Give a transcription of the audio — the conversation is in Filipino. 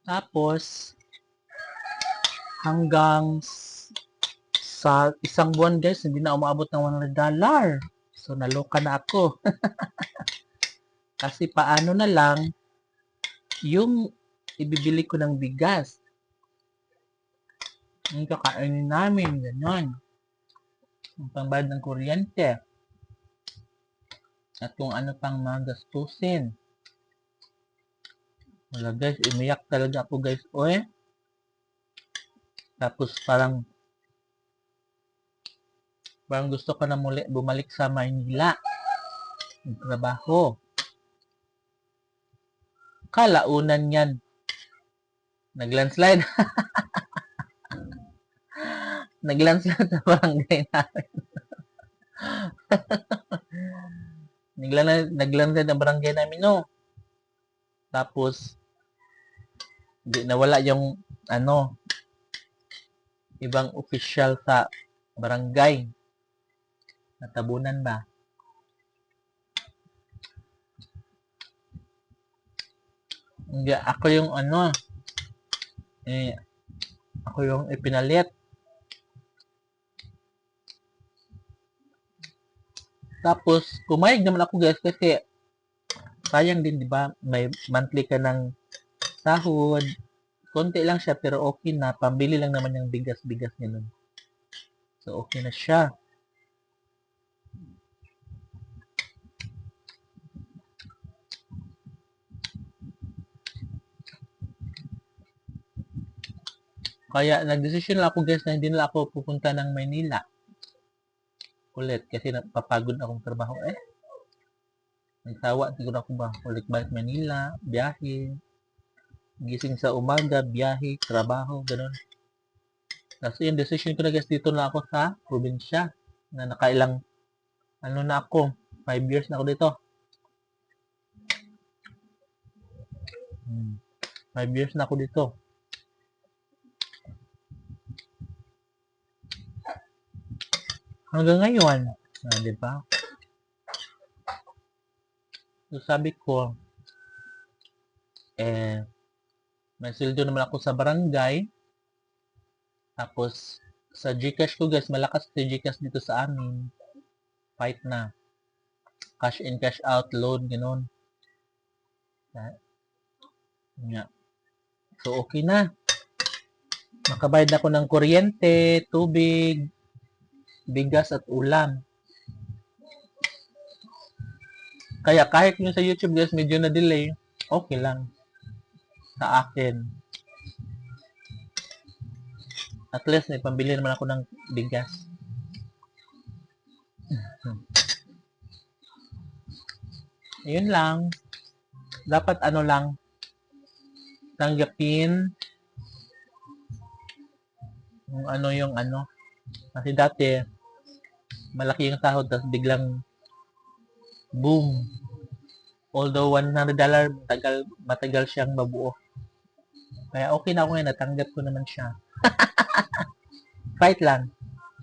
Tapos, hanggang sa isang buwan guys, hindi na umabot ng $100. So, naloka na ako. Kasi paano na lang yung ibibili ko ng bigas. Yung kakainin namin, gano'n. Yung pangbayad ng kuryente. At kung ano pang mga gastusin. Wala guys, umiyak talaga ako guys. Oy. Tapos parang gusto ko na muli bumalik sa Maynila. Yung trabaho. Kalaunan yan. Naglandslide. Naglandslide sa barangay namin. Naglandslide ang barangay namin, no. Tapos, nawala yung, ibang official sa barangay. Natabunan ba? Hindi, ako yung ako yung ipinalit. Tapos, pumayag naman ako guys kasi sayang din, di ba? May monthly ka ng sahod. Konti lang siya pero okay na. Pambili lang naman yung bigas-bigas niya nun. So, okay na siya. Kaya nagdesisyon lang ako guys na hindi na ako pupunta ng Maynila. Ulit kasi napapagod akong trabaho Nagsawa siguro ako ba ulit balik Manila, biyahe, gising sa umaga, biyahe, trabaho, gano'n. Tapos yung decision ko na guys, dito na ako sa probinsya na nakailang, na ako, 5 years na ako dito. 5 years na ako dito. Hanggang ngayon, di ba? So sabi ko, may sweldo naman ako sa barangay. Tapos, sa GCash ko guys, malakas sa GCash dito sa amin. Fight na. Cash in, cash out, load, gano'n. Yeah. So, okay na. Makabayad na ako ng kuryente, tubig, bigas at ulam. Kaya kahit yung sa YouTube guys, medyo na-delay, okay lang. Sa akin. At least, may pambili naman ako ng bigas. Yun lang. Dapat lang, tanggapin yung Kasi dati, malaki yung sahod, tapos biglang boom. Although $100, matagal siyang mabuo. Kaya okay na ako ngayon, natanggap ko naman siya. Fight lang.